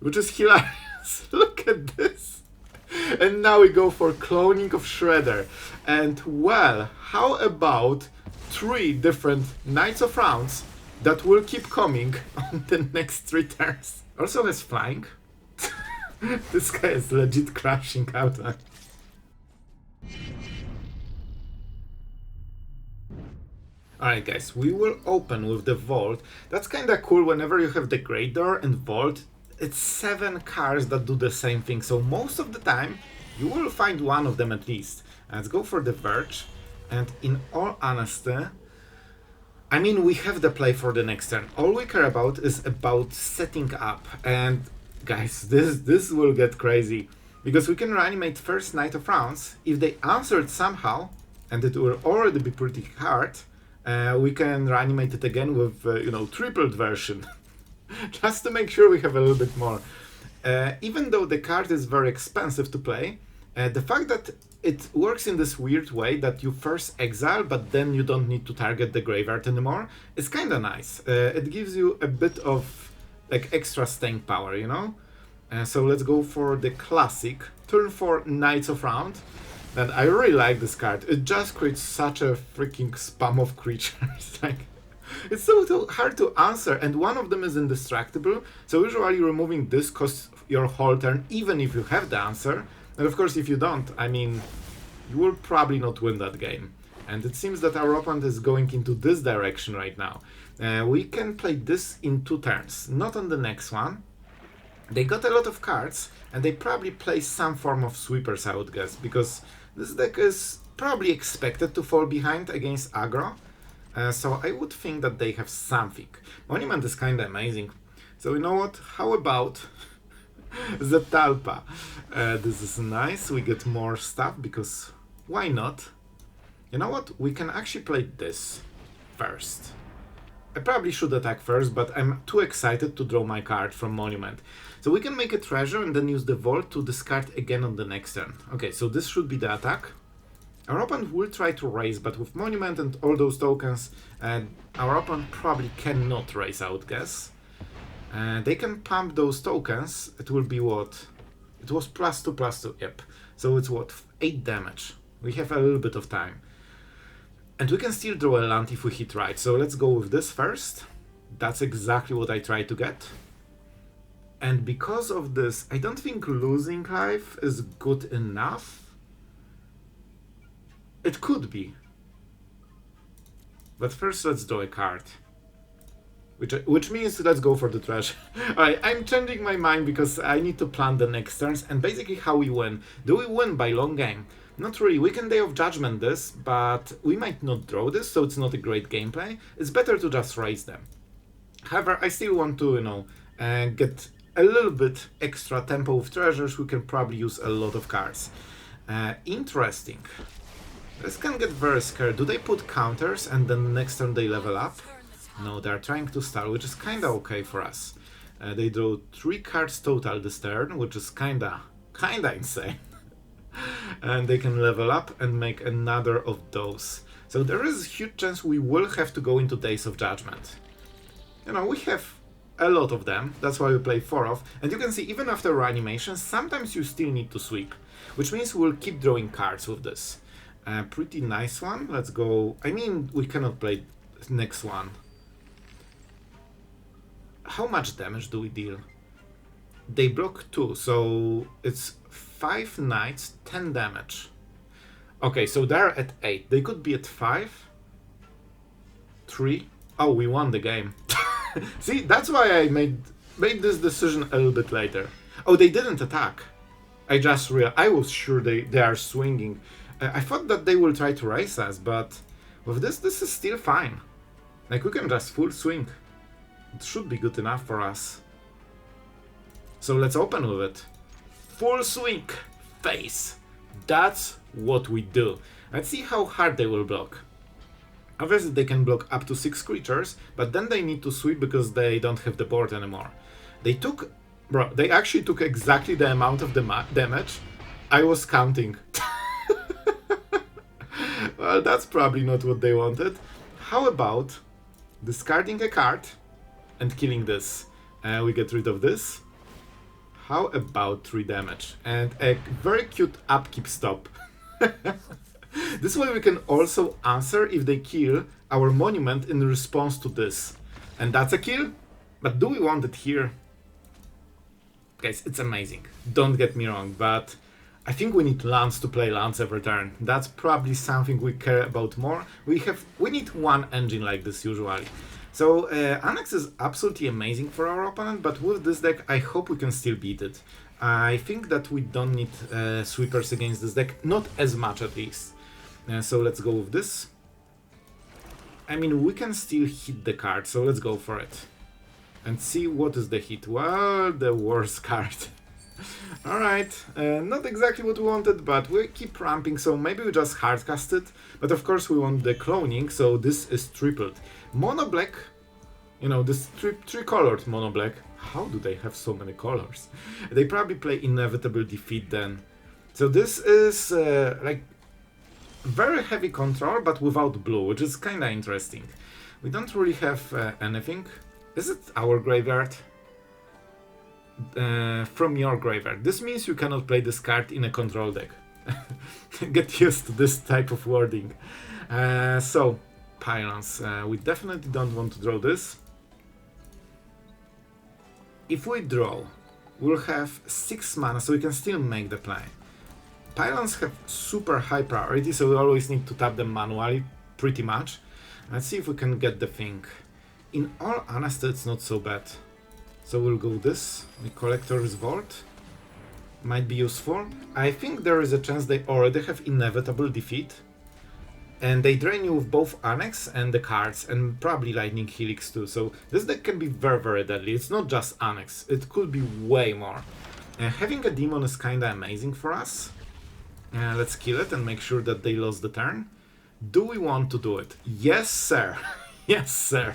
which is hilarious. Look at this. And now we go for cloning of Shredder. And well, how about 3 different Knights of Rounds that will keep coming on the next 3 turns? Also has flying. This guy is legit crashing out. Alright guys, we will open with the Vault. That's kinda cool whenever you have the Great Door and Vault. It's 7 cards that do the same thing, so most of the time you will find one of them at least. Let's go for the Verge, and in all honesty, I mean, we have the play for the next turn. All we care about is about setting up, and guys, this will get crazy, because we can reanimate first Knight of Rounds. If they answered somehow, and it will already be pretty hard, we can reanimate it again with, tripled version. Just to make sure we have a little bit more. Even though the card is very expensive to play, the fact that it works in this weird way that you first exile, but then you don't need to target the graveyard anymore, is kinda nice. It gives you a bit of like extra staying power, you know? So let's go for the classic. Turn 4 Knights of Round. And I really like this card. It just creates such a freaking spam of creatures. Like, it's so hard to answer, and one of them is indestructible. So usually removing this costs your whole turn, even if you have the answer. And of course, if you don't, I mean, you will probably not win that game. And it seems that our opponent is going into this direction right now. We can play this in 2 turns, not on the next one. They got a lot of cards, and they probably play some form of sweepers, I would guess, because this deck is probably expected to fall behind against aggro, so I would think that they have something. Monument is kinda amazing. So you know what? How about Zetalpa? This is nice. We get more stuff, because why not? You know what? We can actually play this first. I probably should attack first, but I'm too excited to draw my card from Monument. So we can make a treasure and then use the Vault to discard again on the next turn. Okay, so this should be the attack. Our opponent will try to raise, but with Monument and all those tokens, our opponent probably cannot raise, I would guess. They can pump those tokens. It will be what? It was +2/+2, yep. So it's what? 8 damage. We have a little bit of time. And we can still draw a land if we hit right. So let's go with this first. That's exactly what I tried to get. And because of this, I don't think losing life is good enough. It could be. But first let's draw a card. Which means let's go for the treasure. Alright, I'm changing my mind because I need to plan the next turns and basically how we win. Do we win by long game? Not really. We can Day of Judgment this, but we might not draw this, so it's not a great gameplay. It's better to just raise them. However, I still want to, get a little bit extra tempo with treasures. We can probably use a lot of cards. Interesting. This can get very scared. Do they put counters and then next turn they level up? No, they're trying to stall, which is kinda okay for us. They draw 3 cards total this turn, which is kinda insane. And they can level up and make another of those. So there is a huge chance we will have to go into Days of Judgment. We have a lot of them, that's why we play 4 of. And you can see, even after reanimation, sometimes you still need to sweep. Which means we'll keep drawing cards with this. Pretty nice one. Let's go. I mean, we cannot play next one. How much damage do we deal? They block 2, so it's 5 knights, 10 damage. Okay, so they're at 8. They could be at 5. 3. Oh, we won the game. See, that's why I made this decision a little bit later. Oh, they didn't attack. I just realized. I was sure they are swinging. I thought that they will try to race us, but with this is still fine. Like, we can just full swing. It should be good enough for us. So let's open with it. Full swing. Face. That's what we do. Let's see how hard they will block. Obviously they can block up to 6 creatures, but then they need to sweep because they don't have the board anymore. They actually took exactly the amount of damage I was counting. Well, that's probably not what they wanted. How about discarding a card and killing this? We get rid of this. How about 3 damage? And a very cute upkeep stop. This way we can also answer if they kill our monument in response to this. And that's a kill? But do we want it here? Guys, it's amazing. Don't get me wrong, but I think we need lands to play lands every turn. That's probably something we care about more. We need one engine like this usually. So Annex is absolutely amazing for our opponent, but with this deck I hope we can still beat it. I think that we don't need sweepers against this deck, not as much at least. So let's go with this. I mean, we can still hit the card, so let's go for it. And see what is the hit. Well, the worst card. Alright, not exactly what we wanted, but we keep ramping, so maybe we just hardcast it. But of course we want the cloning, so this is tripled. Mono black, you know, this three-colored mono black. How do they have so many colors? They probably play Inevitable Defeat then. So this is like very heavy control, but without blue, which is kinda interesting. We don't really have anything. Is it our graveyard? From your graveyard. This means you cannot play this card in a control deck. Get used to this type of wording. So, Pylons. We definitely don't want to draw this. If we draw, we'll have 6 mana, so we can still make the play. Pylons have super high priority, so we always need to tap them manually, pretty much. Let's see if we can get the thing. In all honesty, it's not so bad. So we'll go this. The Collector's Vault might be useful. I think there is a chance they already have Inevitable Defeat. And they drain you with both Annex and the cards, and probably Lightning Helix too. So this deck can be very, very deadly. It's not just Annex, it could be way more. Having a demon is kinda amazing for us. Let's kill it and make sure that they lost the turn. Do we want to do it? Yes, sir. Yes, sir.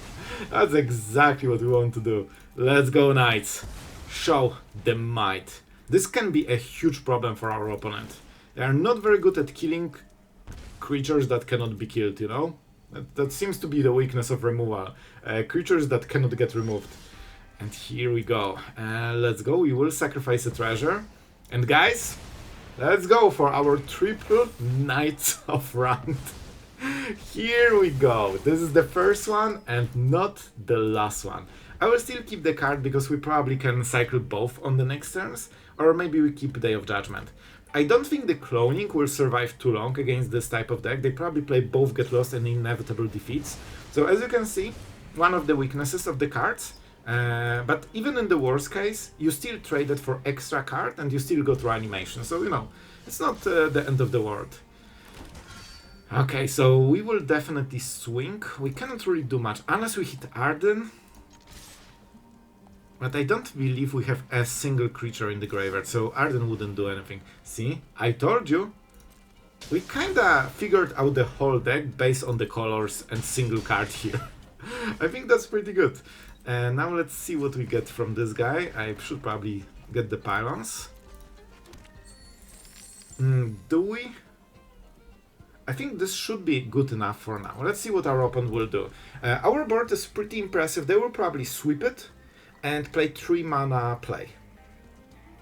That's exactly what we want to do. Let's go, Knights. Show the might. This can be a huge problem for our opponent. They are not very good at killing creatures that cannot be killed, you know? That seems to be the weakness of removal. Creatures that cannot get removed. And here we go. Let's go. We will sacrifice a treasure. And guys, let's go for our triple Knights of Round. Here we go. This is the first one and not the last one. I will still keep the card because we probably can cycle both on the next turns, or maybe we keep Day of Judgment. I don't think the cloning will survive too long against this type of deck. They probably play both Get Lost and Inevitable Defeats. So as you can see, one of the weaknesses of the cards, but even in the worst case, you still trade it for extra card and you still got Reanimation. So, you know, it's not the end of the world. Okay, so we will definitely swing. We cannot really do much unless we hit Ardyn. But I don't believe we have a single creature in the graveyard, so Ardyn wouldn't do anything. See? I told you! We kinda figured out the whole deck based on the colors and single card here. I think that's pretty good. And now let's see what we get from this guy. I should probably get the Pylons. Do we? I think this should be good enough for now. Let's see what our opponent will do. Our board is pretty impressive. They will probably sweep it and play 3 mana play.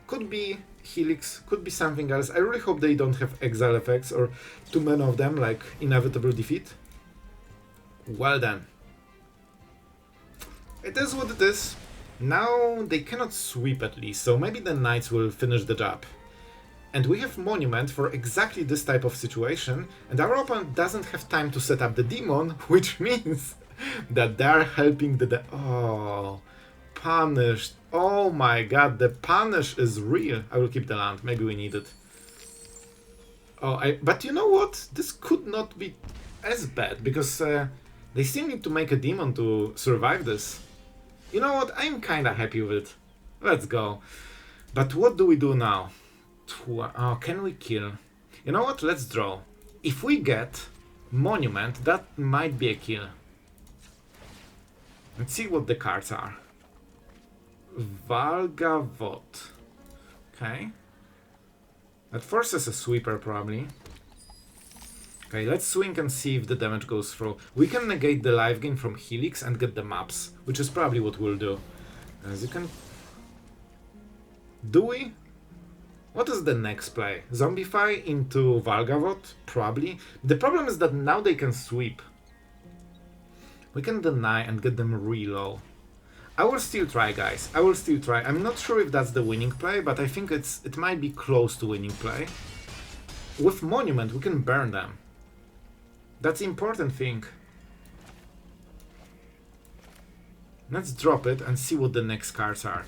Could be Helix, could be something else. I really hope they don't have exile effects or too many of them, like Inevitable Defeat. Well then. It is what it is. Now they cannot sweep at least, so maybe the Knights will finish the job. And we have Monument for exactly this type of situation, and our opponent doesn't have time to set up the demon, which means that they're helping the oh, punished. Oh my god, the punish is real. I will keep the land, maybe we need it. Oh, but you know what? This could not be as bad, because they still need to make a demon to survive this. You know what? I'm kinda happy with it. Let's go. But what do we do now? Oh, can we kill? You know what? Let's draw. If we get Monument, that might be a kill. Let's see what the cards are. Valgavoth. Okay. That forces a sweeper, probably. Okay, let's swing and see if the damage goes through. We can negate the life gain from Helix and get the maps, which is probably what we'll do. As you can... Do we? What is the next play? Zombify into Valgavoth? Probably. The problem is that now they can sweep. We can deny and get them real low. I will still try, guys. I will still try. I'm not sure if that's the winning play, but I think it might be close to winning play. With Monument, we can burn them. That's the important thing. Let's drop it and see what the next cards are.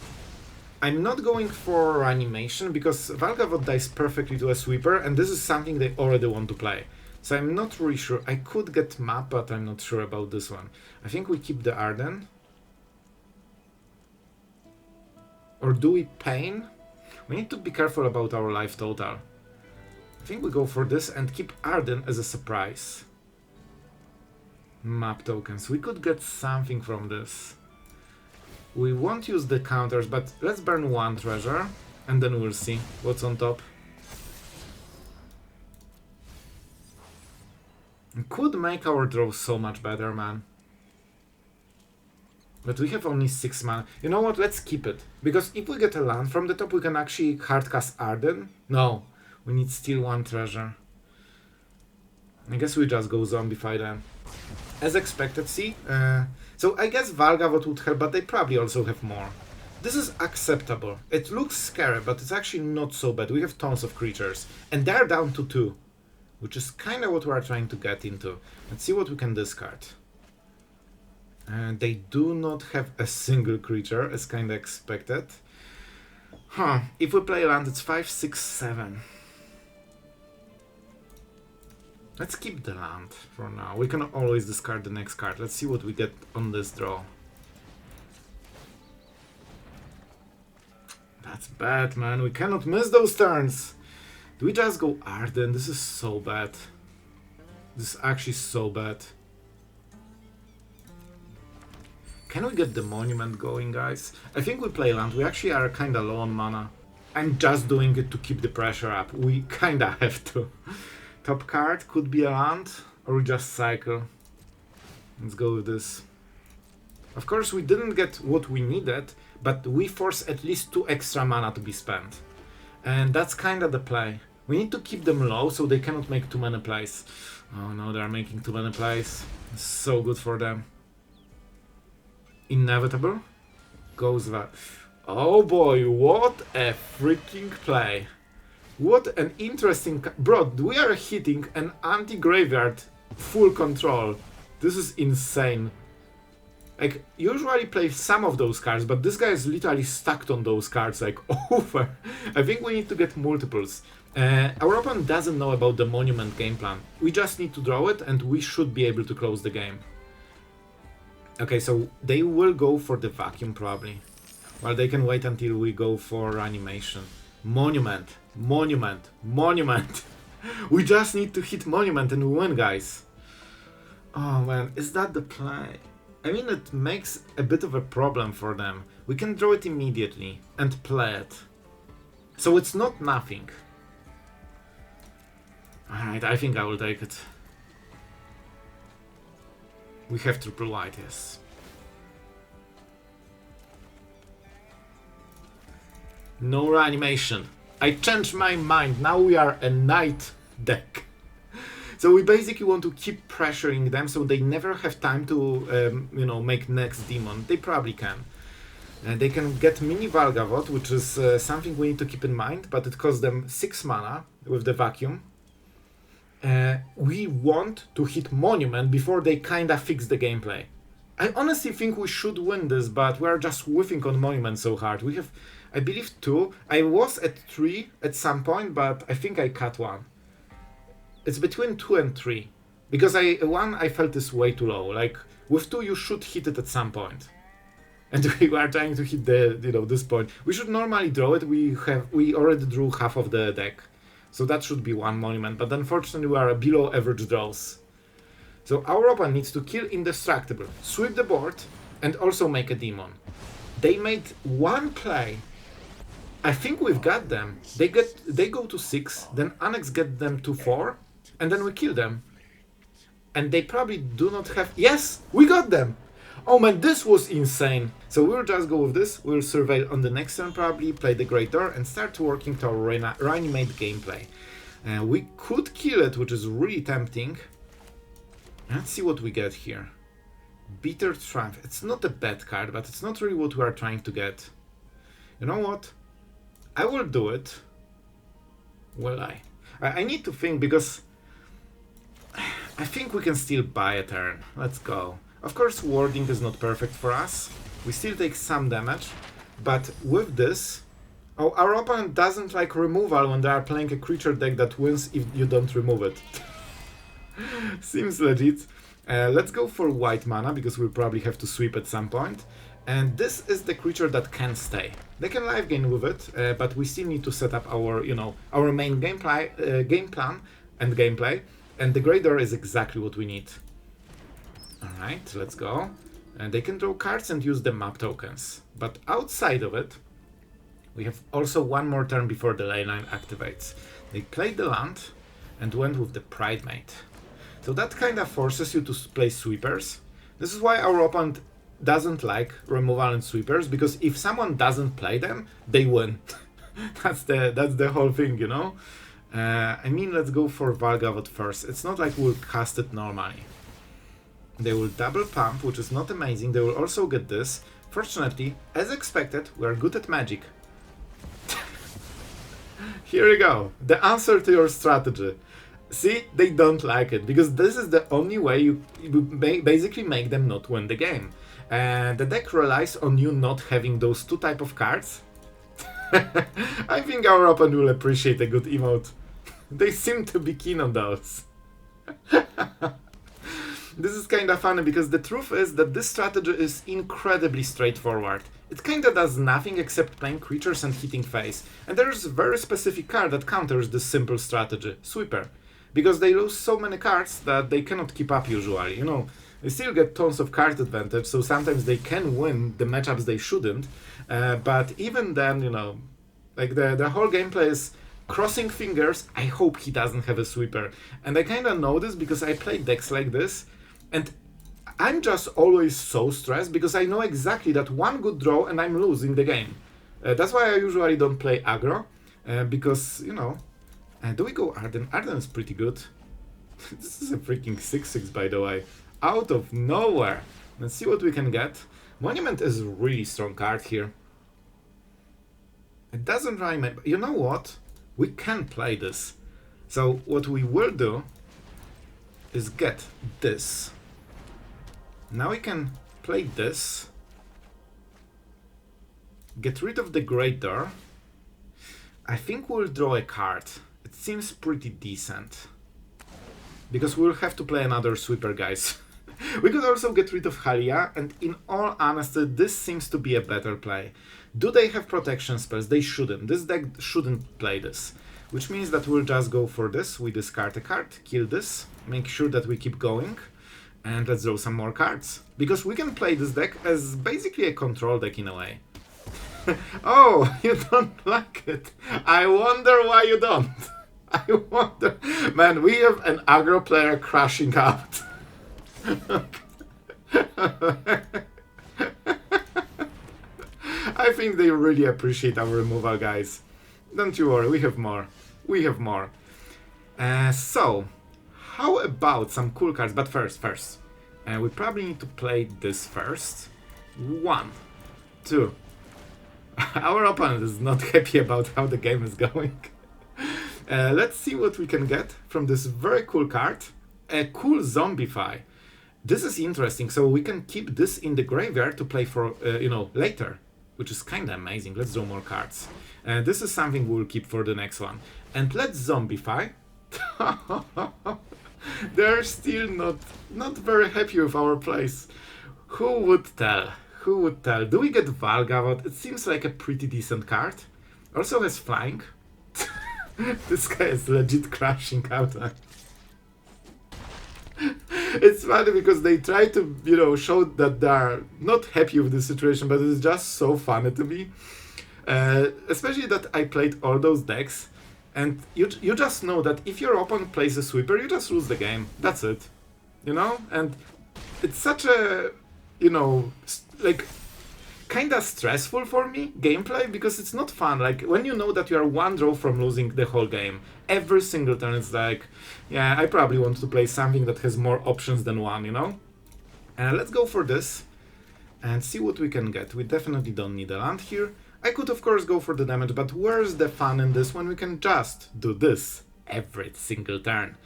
I'm not going for Reanimation because Valgavoth dies perfectly to a sweeper, and this is something they already want to play. So I'm not really sure. I could get map, but I'm not sure about this one. I think we keep the Ardyn. Or do we Pain? We need to be careful about our life total. I think we go for this and keep Ardyn as a surprise. Map tokens. We could get something from this. We won't use the counters, but let's burn one treasure and then we'll see what's on top. It could make our draw so much better, man. But we have only 6 mana. You know what? Let's keep it. Because if we get a land from the top, we can actually hardcast Ardyn. No, we need still one treasure. I guess we just go Zombify then. As expected, see? So I guess Valgavoth would help, but they probably also have more. This is acceptable. It looks scary, but it's actually not so bad. We have tons of creatures. And they're down to 2. Which is kind of what we are trying to get into. Let's see what we can discard. They do not have a single creature, as kind of expected. Huh, if we play land, it's 5, 6, 7. Let's keep the land for now. We can always discard the next card. Let's see what we get on this draw. That's bad, man. We cannot miss those turns. Do we just go Ardyn? This is so bad. This is actually so bad. Can we get the Monument going, guys? I think we play land. We actually are kinda low on mana. I'm just doing it to keep the pressure up. We kinda have to. Top card could be a land, or we just cycle. Let's go with this. Of course, we didn't get what we needed, but we force at least 2 extra mana to be spent. And that's kinda the play. We need to keep them low so they cannot make too many plays. Oh no, they're making too many plays. It's so good for them. Inevitable goes that. Oh boy, what a freaking play. What an interesting... Bro, we are hitting an anti-graveyard full control. This is insane. Like, usually play some of those cards, but this guy is literally stuck on those cards, like, over. I think we need to get multiples. Our opponent doesn't know about the Monument game plan. We just need to draw it, and we should be able to close the game. Okay, so they will go for the Vacuum, probably. Well, they can wait until we go for Reanimation. Monument, Monument, Monument! We just need to hit Monument and we win, guys. Oh man, is that the play? I mean, it makes a bit of a problem for them. We can draw it immediately and play it. So it's not nothing. Alright, I think I will take it. We have triple white, yes. No Reanimation. I changed my mind. Now we are a night deck. So we basically want to keep pressuring them so they never have time to, make next demon. They probably can. They can get mini Valgavoth, which is something we need to keep in mind, but it costs them 6 mana with the Vacuum. We want to hit Monument before they kinda fix the gameplay. I honestly think we should win this, but we are just whiffing on Monument so hard. We have, I believe, 2. I was at 3 at some point, but I think I cut 1. It's between 2 and 3. Because I felt is way too low. Like, with 2 you should hit it at some point. And we are trying to hit this point. We should normally draw it. We already drew half of the deck. So that should be 1 Monument, but unfortunately we are below average draws. So our opponent needs to kill Indestructible, sweep the board, and also make a demon. They made 1 play. I think we've got them. They go to 6, then Annex get them to 4, and then we kill them. And they probably do not have... Yes! We got them! Oh man, this was insane. So So we'll just go with this, we'll surveil on the next turn probably, play the Great Door, and start working to our Reanimate gameplay. We could kill it, which is really tempting. Let's see what we get here. Bitter Triumph. It's not a bad card, but it's not really what we are trying to get. You know what? I will do it. Will I? I need to think, because I think we can still buy a turn. Let's go. Of course, warding is not perfect for us. We still take some damage, but with this... Oh, our opponent doesn't like removal when they are playing a creature deck that wins if you don't remove it. Seems legit. Let's go for white mana, because we'll probably have to sweep at some point. And this is the creature that can stay. They can life gain with it, but we still need to set up our, you know, our main game plan and gameplay. And the Great Door is exactly what we need. Alright, let's go. And they can draw cards and use the map tokens. But outside of it, we have also one more turn before the leyline activates. They played the land and went with the Primate. So that kind of forces you to play sweepers. This is why our opponent doesn't like removal and sweepers, because if someone doesn't play them, they win. that's the whole thing, you know? I mean, let's go for Valgavoth first. It's not like we'll cast it normally. They will double pump, which is not amazing. They will also get this. Fortunately, as expected, we are good at magic. Here you go. The answer to your strategy. See, they don't like it, because this is the only way you basically make them not win the game. The deck relies on you not having those two type of cards. I think our opponent will appreciate a good emote. They seem to be keen on those. This is kinda funny, because the truth is that this strategy is incredibly straightforward. It kinda does nothing except playing creatures and hitting face. And there's a very specific card that counters this simple strategy, Sweeper. Because they lose so many cards that they cannot keep up usually, you know. They still get tons of card advantage, so sometimes they can win the matchups they shouldn't. But even then, you know, like the whole gameplay is crossing fingers, I hope he doesn't have a Sweeper. And I kinda know this because I play decks like this, and I'm just always so stressed because I know exactly that one good draw and I'm losing the game. That's why I usually don't play aggro, because, you know... do we go Ardyn? Ardyn is pretty good. This is a freaking 6/6, by the way. Out of nowhere. Let's see what we can get. Monument is a really strong card here. It doesn't really matter. You know what? We can play this. So what we will do is get this. Now we can play this. Get rid of the Great Door. I think we'll draw a card. It seems pretty decent. Because we'll have to play another Sweeper, guys. We could also get rid of Halia, and in all honesty, this seems to be a better play. Do they have protection spells? They shouldn't. This deck shouldn't play this. Which means that we'll just go for this. We discard a card, kill this, make sure that we keep going, and let's draw some more cards. Because we can play this deck as basically a control deck in a way. Oh, you don't like it. I wonder why you don't. I wonder. Man, we have an aggro player crashing out. I think they really appreciate our removal, guys. Don't you worry, we have more. We have more. So, how about some cool cards? But first, we probably need to play this first. 1, 2. Our opponent is not happy about how the game is going. Let's see what we can get from this very cool card. A cool Zombify. This is interesting, so we can keep this in the graveyard to play for, you know, later. Which is kinda amazing. Let's draw more cards. This is something we'll keep for the next one. And let's Zombify. They're still not very happy with our plays. Who would tell? Who would tell? Do we get Valgavoth? It seems like a pretty decent card. Also has flying. This guy is legit crashing out. It's funny because they try to, you know, show that they are not happy with the situation, but it's just so funny to me. Especially that I played all those decks, and you just know that if your opponent plays a Sweeper, you just lose the game. That's it. You know? And it's such a, you know, like, kinda stressful for me, gameplay, because it's not fun. Like, when you know that you are one draw from losing the whole game, every single turn it's like, yeah, I probably want to play something that has more options than one, you know? Let's go for this and see what we can get. We definitely don't need a land here. I could of course go for the damage, but where's the fun in this when we can just do this every single turn?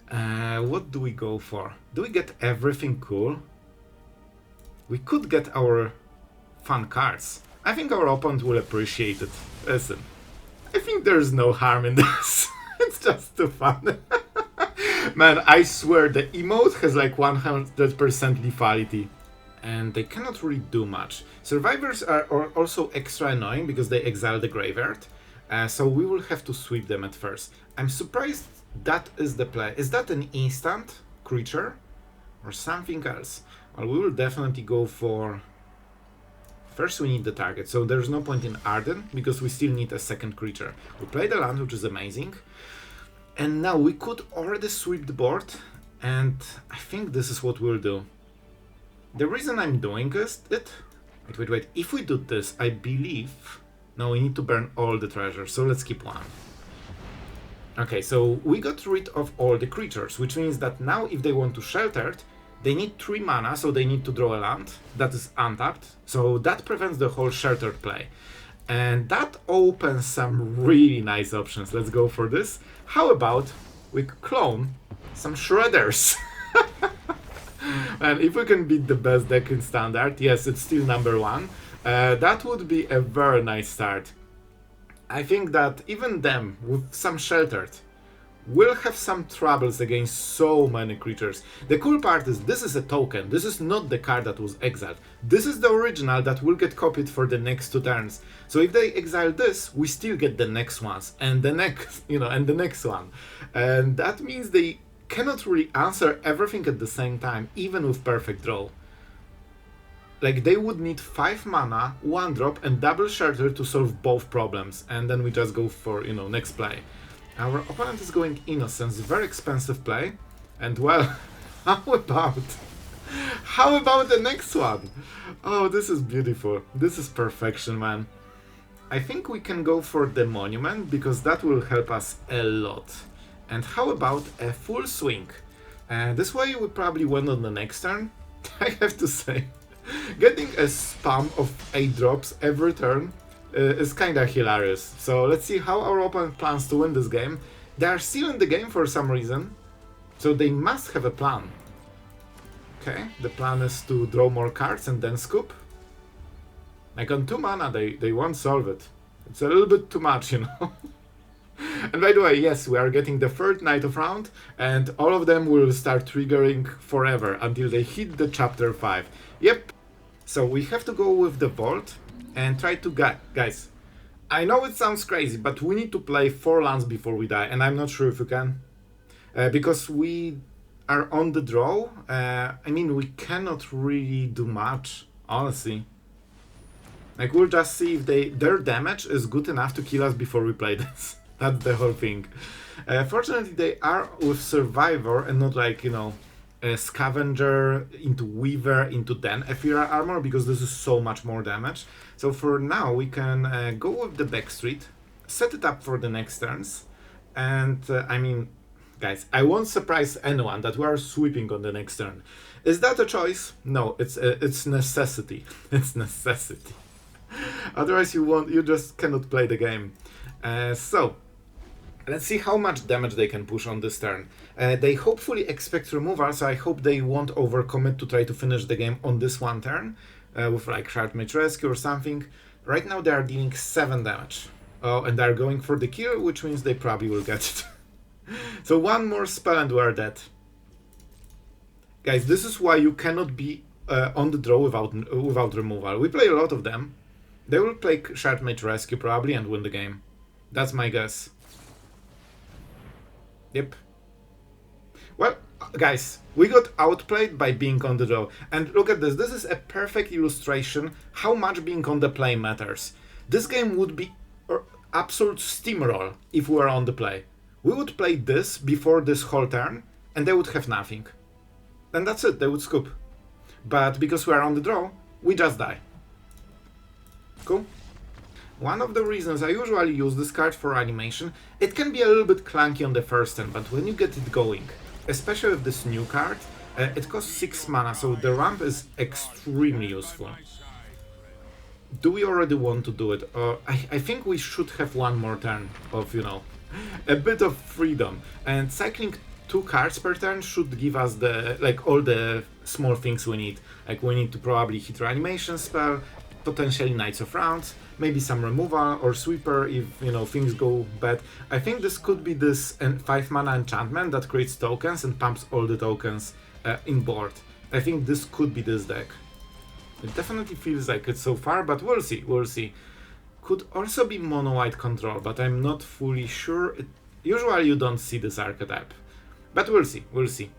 What do we go for? Do we get everything cool? We could get our fun cards. I think our opponent will appreciate it. Listen, I think there's no harm in this. It's just too fun. Man, I swear the emote has like 100% lethality. And they cannot really do much. Survivors are also extra annoying because they exile the graveyard. So we will have to sweep them at first. I'm surprised that is the play. Is that an instant creature? Or something else? Well, we will definitely go for... First we need the target, so there's no point in Ardyn, because we still need a second creature. We play the land, which is amazing. And now we could already sweep the board, and I think this is what we'll do. The reason I'm doing it... Wait, if we do this, I believe... No, we need to burn all the treasures, so let's keep one. Okay, so we got rid of all the creatures, which means that now if they want to shelter it, they need 3 mana, so they need to draw a land that is untapped, so that prevents the whole sheltered play. And that opens some really nice options. Let's go for this. How about we clone some shredders? And if we can beat the best deck in standard, yes, it's still number 1, that would be a very nice start. I think that even them, with some sheltered, will have some troubles against so many creatures. The cool part is this is a token, this is not the card that was exiled. This is the original that will get copied for the next 2 turns. So if they exile this, we still get the next ones, and the next, and the next one. And that means they cannot really answer everything at the same time, even with perfect draw. Like, they would need 5 mana, 1 drop, and double shelter to solve both problems, and then we just go for, next play. Our opponent is going Innocence, very expensive play, and well, how about the next one? Oh, this is beautiful. This is perfection, man. I think we can go for the Monument, because that will help us a lot. And how about a full swing? This way we probably win on the next turn. I have to say, getting a spam of 8 drops every turn is kinda hilarious. So let's see how our opponent plans to win this game. They are still in the game for some reason, so they must have a plan. Okay, the plan is to draw more cards and then scoop. Like on 2 mana they won't solve it. It's a little bit too much, And by the way, yes, we are getting the 3rd night of round, and all of them will start triggering forever until they hit the chapter 5. Yep. So we have to go with the Vault and try to guys, I know it sounds crazy, but we need to play 4 lands before we die, and I'm not sure if we can. Because we are on the draw. We cannot really do much, honestly. Like, we'll just see if their damage is good enough to kill us before we play this. That's the whole thing. Fortunately, they are with Survivor and not like, a Scavenger into Weaver into then Ethereal Armor, because this is so much more damage. So for now, we can go with the Backstreet, set it up for the next turns, and guys, I won't surprise anyone that we are sweeping on the next turn. Is that a choice? No, it's necessity. It's necessity. Otherwise, you just cannot play the game. So let's see how much damage they can push on this turn. They hopefully expect removal, so I hope they won't overcommit to try to finish the game on this one turn with like Shard Mage Rescue or something. Right now they are dealing 7 damage. Oh, and they're going for the kill, which means they probably will get it. So 1 more spell and we're dead. Guys, this is why you cannot be on the draw without removal. We play a lot of them. They will play Shard Mage Rescue probably and win the game. That's my guess. Yep. Well, guys, we got outplayed by being on the draw. And look at this. This is a perfect illustration how much being on the play matters. This game would be absolute steamroll if we were on the play. We would play this before this whole turn, and they would have nothing. And that's it. They would scoop. But because we are on the draw, we just die. Cool. One of the reasons I usually use this card for animation, it can be a little bit clunky on the first turn, but when you get it going, especially with this new card, it costs 6 mana, so the ramp is extremely useful. Do we already want to do it? I think we should have one more turn of, you know, a bit of freedom. And cycling 2 cards per turn should give us the, like, all the small things we need. Like, we need to probably hit Reanimation spell, potentially Knights of Rounds, maybe some removal or sweeper if, you know, things go bad. I think this could be this 5 mana enchantment that creates tokens and pumps all the tokens in board. I think this could be this deck. It definitely feels like it so far, but we'll see, we'll see. Could also be mono-white control, but I'm not fully sure. Usually you don't see this archetype, but we'll see, we'll see.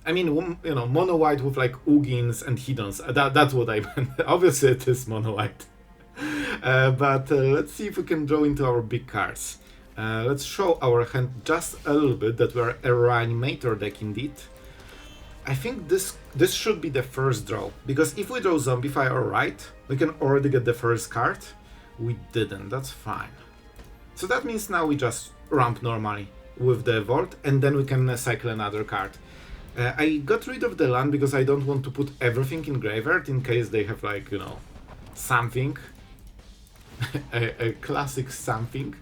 I mean, you know, mono-white with like Ugins and Hidons, that's what I meant. Obviously it is mono-white. But let's see if we can draw into our big cards. Let's show our hand just a little bit that we're a Reanimator deck indeed. I think this should be the first draw, because if we draw Zombify or Rite, we can already get the first card. We didn't, that's fine. So that means now we just ramp normally with the Vault, and then we can cycle another card. I got rid of the land because I don't want to put everything in graveyard in case they have, like, you know, something. a classic something.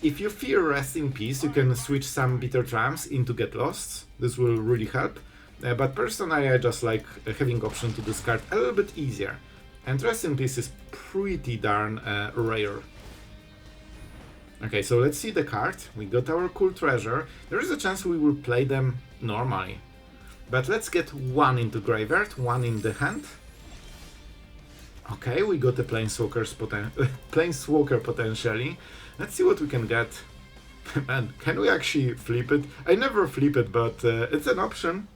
If you fear Rest in Peace, you can switch some Bitter Trams into Get Lost. This will really help. But personally, I just like having option to discard a little bit easier. And Rest in Peace is pretty darn rare. Okay, so let's see the card. We got our cool treasure. There is a chance we will play them normally. But let's get one into graveyard, one in the hand. Okay, we got the Planeswalker potentially. Let's see what we can get. Man, can we actually flip it? I never flip it, but it's an option.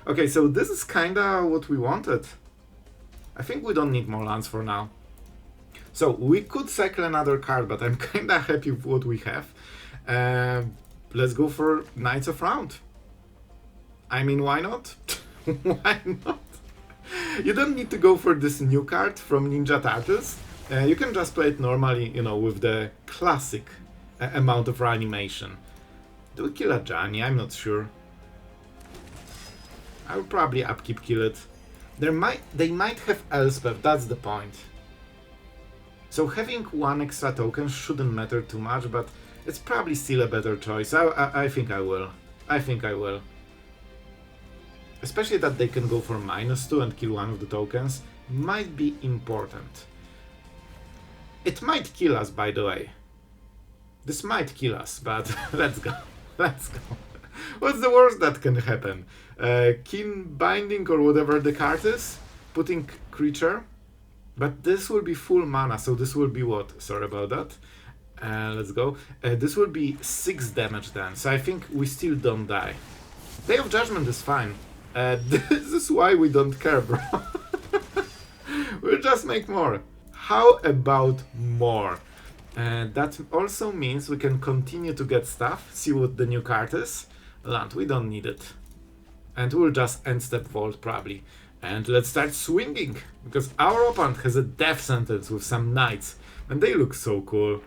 Okay, so this is kinda what we wanted. I think we don't need more lands for now. So we could cycle another card, but I'm kinda happy with what we have. Let's go for Knights of Round. I mean, why not? Why not? You don't need to go for this new card from Ninja Turtles. You can just play it normally, you know, with the classic amount of reanimation. Do we kill a Johnny? I'm not sure. I will probably upkeep kill it. They might have Elspeth, that's the point. So having one extra token shouldn't matter too much, but it's probably still a better choice. I think I will. I think I will. Especially that they can go for -2 and kill one of the tokens might be important. It might kill us, by the way. This might kill us, but let's go. Let's go. What's the worst that can happen? Keen Binding or whatever the card is? Putting creature? But this will be full mana, so this will be what? Sorry about that. Let's go. This will be 6 damage then, so I think we still don't die. Day of Judgment is fine. This is why we don't care, bro. We'll just make more. How about more? That also means we can continue to get stuff, see what the new card is. Land, we don't need it. And we'll just end step Vault probably. And let's start swinging, because our opponent has a death sentence with some knights, and they look so cool.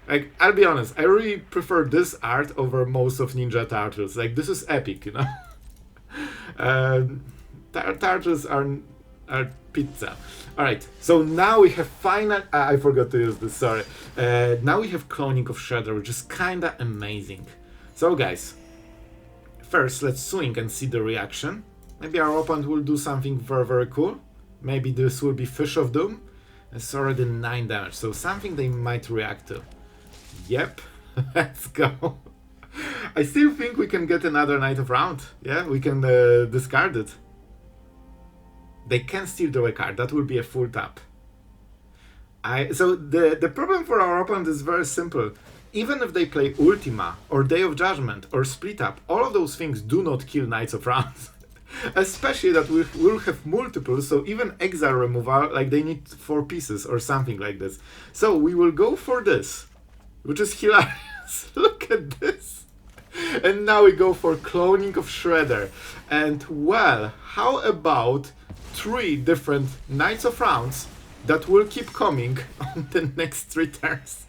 Like, I'll be honest, I really prefer this art over most of Ninja Turtles. Like, this is epic, you know? Turtles are pizza. Alright, so now we have final... I forgot to use this, sorry. Now we have Cloning of Shredder, which is kinda amazing. So guys, first let's swing and see the reaction. Maybe our opponent will do something very, very cool. Maybe this will be Fish of Doom. It's already 9 damage, so something they might react to. Yep, let's go. I still think we can get another Knight of Round. Yeah, we can discard it. They can still draw a card, that will be a full tap. So the problem for our opponent is very simple. Even if they play Ultima, or Day of Judgment, or Split Up, all of those things do not kill Knights of Rounds. Especially that we will have multiple, so even exile removal, like they need 4 pieces or something like this. So we will go for this, which is hilarious. Look at this. And now we go for Cloning of Shredder. And well, how about 3 different Knights of Rounds that will keep coming on the next 3 turns.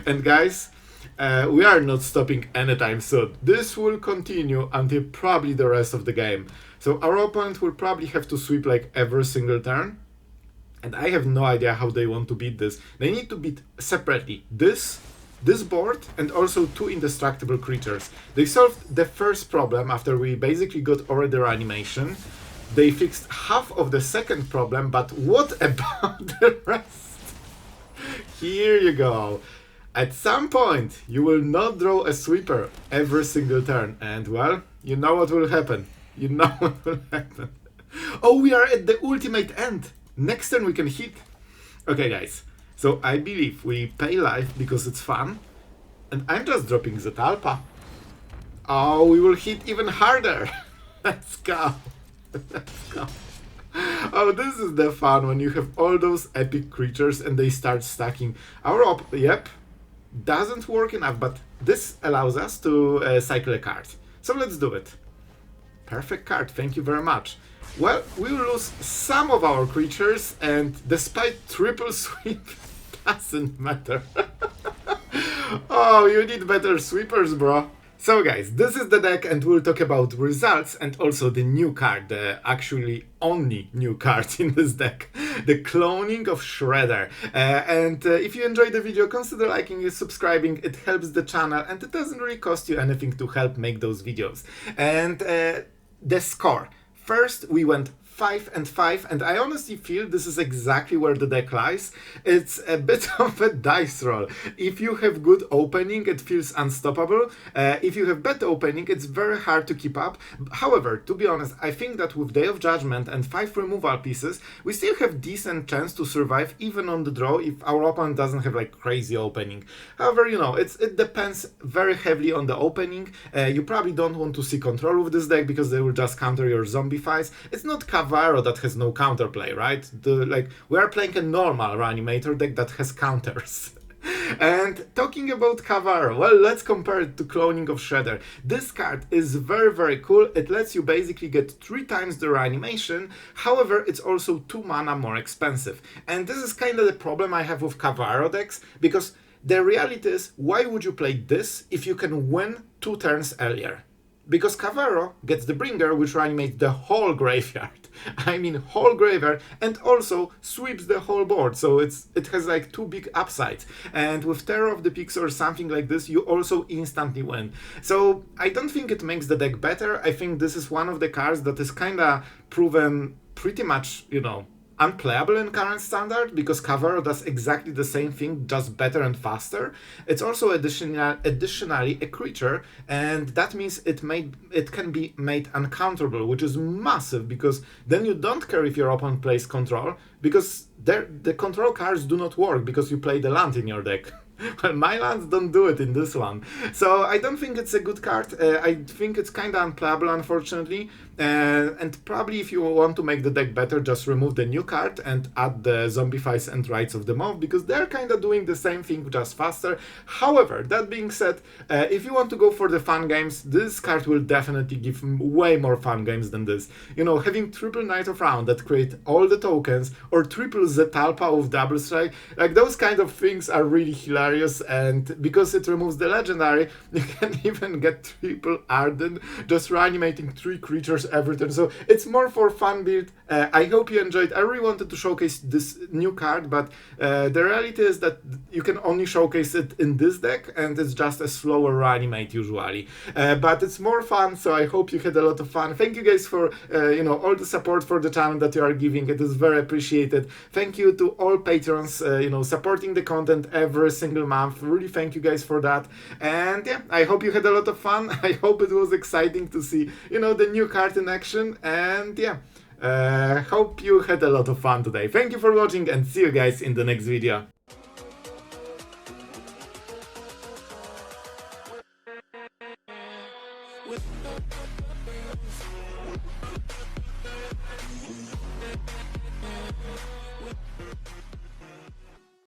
And guys, we are not stopping anytime soon. This will continue until probably the rest of the game. So our opponent will probably have to sweep like every single turn. And I have no idea how they want to beat this. They need to beat separately this board, and also 2 indestructible creatures. They solved the first problem after we basically got already the reanimation. They fixed half of the second problem, but what about the rest? Here you go. At some point, you will not draw a sweeper every single turn, and well, you know what will happen. You know what will happen. Oh, we are at the ultimate end. Next turn we can hit. Okay, guys. So I believe we pay life because it's fun. And I'm just dropping Zetalpa. Oh, we will hit even harder. Let's go. Let's go. Oh, this is the fun when you have all those epic creatures and they start stacking. Our yep, doesn't work enough, but this allows us to cycle a card. So let's do it. Perfect card, thank you very much. Well, we will lose some of our creatures, and despite triple sweep, doesn't matter. Oh, you need better sweepers, bro. So guys, this is the deck, and we'll talk about results and also the new card, the actually only new card in this deck, the Cloning of Shredder. If you enjoyed the video, consider liking and subscribing. It helps the channel and it doesn't really cost you anything to help make those videos. And the score. First, we went 5 and 5, and I honestly feel this is exactly where the deck lies. It's a bit of a dice roll. If you have good opening, it feels unstoppable. If you have bad opening, it's very hard to keep up. However, to be honest, I think that with Day of Judgment and 5 removal pieces, we still have decent chance to survive even on the draw if our opponent doesn't have like crazy opening. However, you know, it depends very heavily on the opening. You probably don't want to see control with this deck because they will just counter your Zombifies. It's not Cavaro that has no counterplay, right? We are playing a normal Reanimator deck that has counters. And talking about Cavaro, well, let's compare it to Cloning of Shredder. This card is very, very cool. It lets you basically get 3 times the reanimation. However, it's also 2 mana more expensive. And this is kind of the problem I have with Cavaro decks, because the reality is, why would you play this if you can win 2 turns earlier? Because Cavaro gets the Bringer, which reanimates the whole graveyard. I mean whole graveyard, and also sweeps the whole board, so it has like 2 big upsides. And with Terror of the Peaks or something like this, you also instantly win. So I don't think it makes the deck better. I think this is one of the cards that is kinda proven pretty much, you know, unplayable in current standard, because Cavaro does exactly the same thing, just better and faster. It's also additionally a creature, and that means it can be made uncounterable, which is massive, because then you don't care if your opponent plays control, because the control cards do not work because you play the land in your deck. Well, my lands don't do it in this one. So I don't think it's a good card. I think it's kind of unplayable, unfortunately. And probably if you want to make the deck better, just remove the new card and add the Zombifies and Rites of the Moth, because they're kind of doing the same thing, just faster. However, that being said, if you want to go for the fun games, this card will definitely give way more fun games than this. You know, having triple Knight of Round that create all the tokens, or triple Zetalpa with double strike, like those kind of things are really hilarious. And because it removes the legendary, you can even get triple Ardyn, just reanimating 3 creatures every turn. So it's more for fun build. I hope you enjoyed. I really wanted to showcase this new card, but the reality is that you can only showcase it in this deck, and it's just a slower reanimate usually. But it's more fun, so I hope you had a lot of fun. Thank you guys for you know, all the support for the channel that you are giving. It is very appreciated. Thank you to all patrons, you know, supporting the content every single month. Really thank you guys for that. And yeah, I hope you had a lot of fun. I hope it was exciting to see, you know, the new card in action. And yeah, hope you had a lot of fun today. Thank you for watching, and see you guys in the next video.